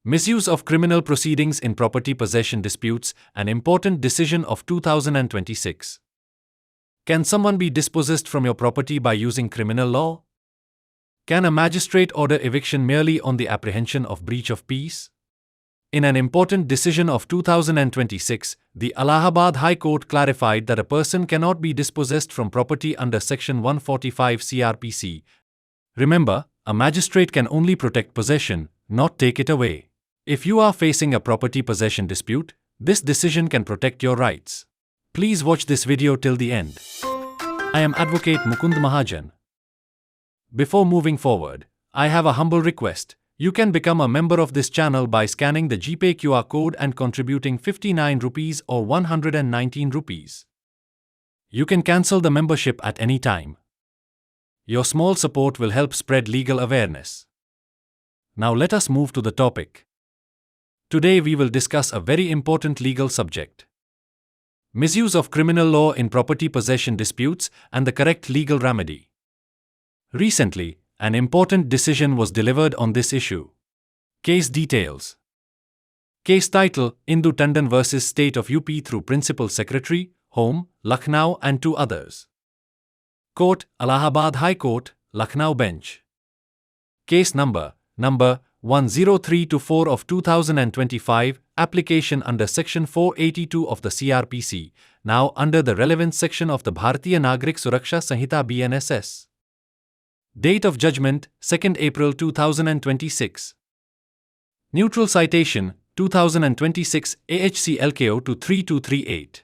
Misuse of criminal proceedings in property possession disputes, an important decision of 2026. Can someone be dispossessed from your property by using criminal law? Can a magistrate order eviction merely on the apprehension of breach of peace? In an important decision of 2026, the Allahabad High Court clarified that a person cannot be dispossessed from property under Section 145 CrPC. Remember, a magistrate can only protect possession, not take it away. If you are facing a property possession dispute, this decision can protect your rights. Please watch this video till the end. I am Advocate Mukund Mahajan. Before moving forward, I have a humble request. You can become a member of this channel by scanning the GPay QR code and contributing 59 rupees or 119 rupees. You can cancel the membership at any time. Your small support will help spread legal awareness. Now let us move to the topic. Today we will discuss a very important legal subject. Misuse of criminal law in property possession disputes and the correct legal remedy. Recently, an important decision was delivered on this issue. Case details. Case title: Indu Tandon vs. State of UP through Principal Secretary, Home, Lucknow and 2 others. Court: Allahabad High Court, Lucknow Bench. Case number 10324 of 2025, application under Section 482 of the CrPC, now under the relevant section of the Bharatiya Nagrik Suraksha Sanhita BNSS. Date of judgment: 2nd April 2026. Neutral citation: 2026 AHC LKO 23238.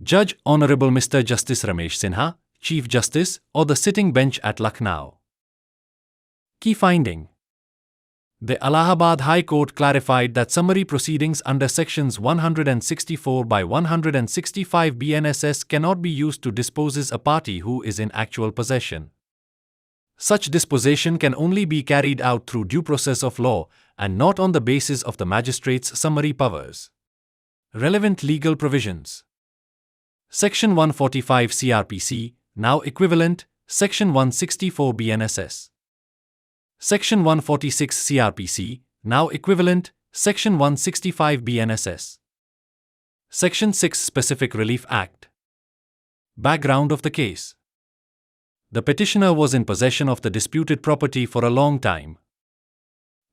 Judge Honorable Mr. Justice Ramesh Sinha, Chief Justice, or the sitting bench at Lucknow. Key finding. The Allahabad High Court clarified that summary proceedings under Sections 164 by 165 BNSS cannot be used to dispose a party who is in actual possession. Such disposition can only be carried out through due process of law and not on the basis of the magistrate's summary powers. Relevant legal provisions. Section 145 CrPC, now equivalent, Section 164 BNSS. Section 146 CrPC, now equivalent, Section 165 BNSS. Section 6 Specific Relief Act. Background of the case. The petitioner was in possession of the disputed property for a long time.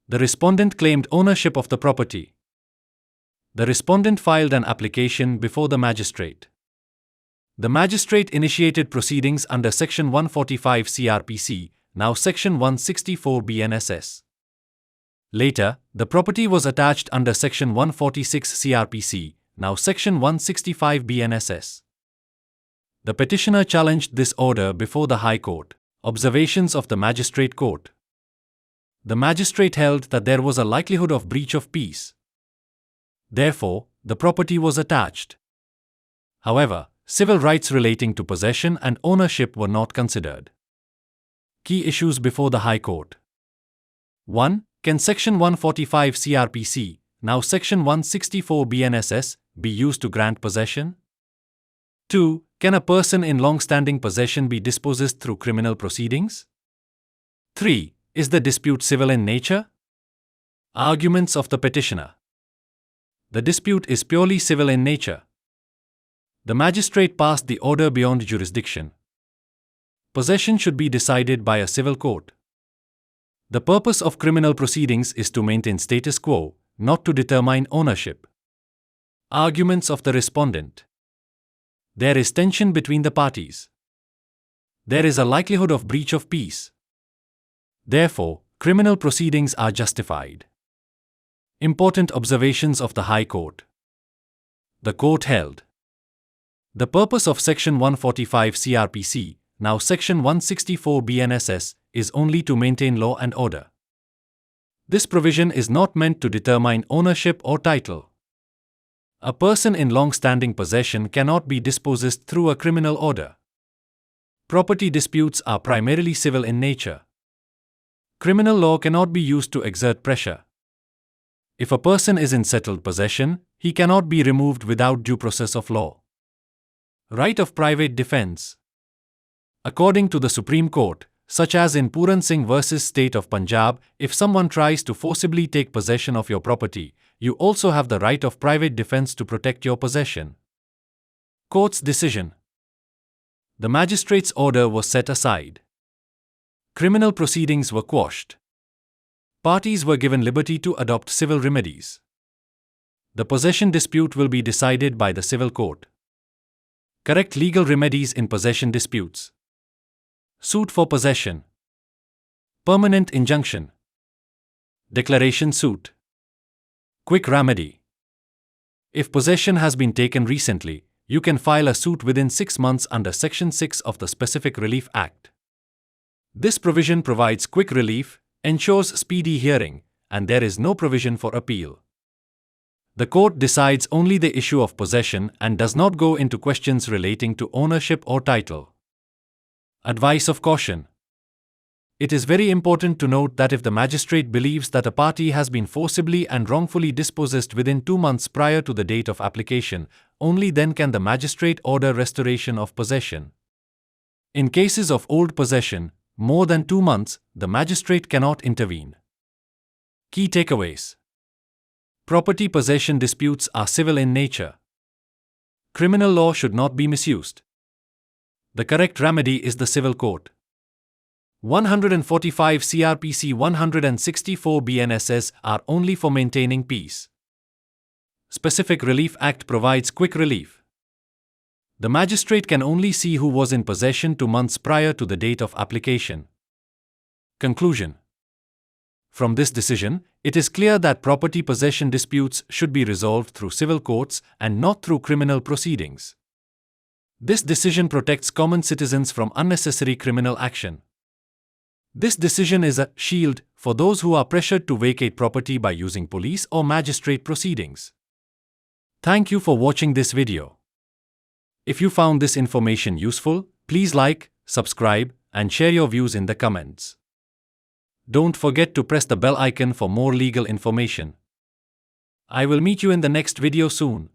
The respondent claimed ownership of the property. The respondent filed an application before the magistrate. The magistrate initiated proceedings under Section 145 CrPC, now Section 164 BNSS. Later, the property was attached under Section 146 CrPC, now Section 165 BNSS. The petitioner challenged this order before the High Court. Observations of the Magistrate Court. The magistrate held that there was a likelihood of breach of peace. Therefore, the property was attached. However, civil rights relating to possession and ownership were not considered. Key issues before the High Court. 1. Can Section 145 CrPC, now Section 164 BNSS, be used to grant possession? 2. Can a person in long-standing possession be dispossessed through criminal proceedings? 3. Is the dispute civil in nature? Arguments of the petitioner. The dispute is purely civil in nature. The magistrate passed the order beyond jurisdiction. Possession should be decided by a civil court. The purpose of criminal proceedings is to maintain status quo, not to determine ownership. Arguments of the respondent. There is tension between the parties. There is a likelihood of breach of peace. Therefore, criminal proceedings are justified. Important observations of the High Court. The court held. The purpose of Section 145 CrPC, now Section 164 BNSS, is only to maintain law and order. This provision is not meant to determine ownership or title. A person in long-standing possession cannot be dispossessed through a criminal order. Property disputes are primarily civil in nature. Criminal law cannot be used to exert pressure. If a person is in settled possession, he cannot be removed without due process of law. Right of private defense. According to the Supreme Court, such as in Puran Singh vs. State of Punjab, if someone tries to forcibly take possession of your property, you also have the right of private defense to protect your possession. Court's decision. The magistrate's order was set aside. Criminal proceedings were quashed. Parties were given liberty to adopt civil remedies. The possession dispute will be decided by the civil court. Correct legal remedies in possession disputes. Suit for possession. Permanent injunction. Declaration suit. Quick remedy. If possession has been taken recently, you can file a suit within 6 months under Section 6 of the Specific Relief Act. This provision provides quick relief, ensures speedy hearing, and there is no provision for appeal. The court decides only the issue of possession and does not go into questions relating to ownership or title. Advice of caution. It is very important to note that if the magistrate believes that a party has been forcibly and wrongfully dispossessed within 2 months prior to the date of application, only then can the magistrate order restoration of possession. In cases of old possession, more than 2 months, the magistrate cannot intervene. Key takeaways. Property possession disputes are civil in nature. Criminal law should not be misused. The correct remedy is the civil court. 145 CrPC 164 BNSS are only for maintaining peace. Specific Relief Act provides quick relief. The magistrate can only see who was in possession 2 months prior to the date of application. Conclusion. From this decision, it is clear that property possession disputes should be resolved through civil courts and not through criminal proceedings. This decision protects common citizens from unnecessary criminal action. This decision is a shield for those who are pressured to vacate property by using police or magistrate proceedings. Thank you for watching this video. If you found this information useful, please like, subscribe, and share your views in the comments. Don't forget to press the bell icon for more legal information. I will meet you in the next video soon.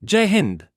Jai Hind!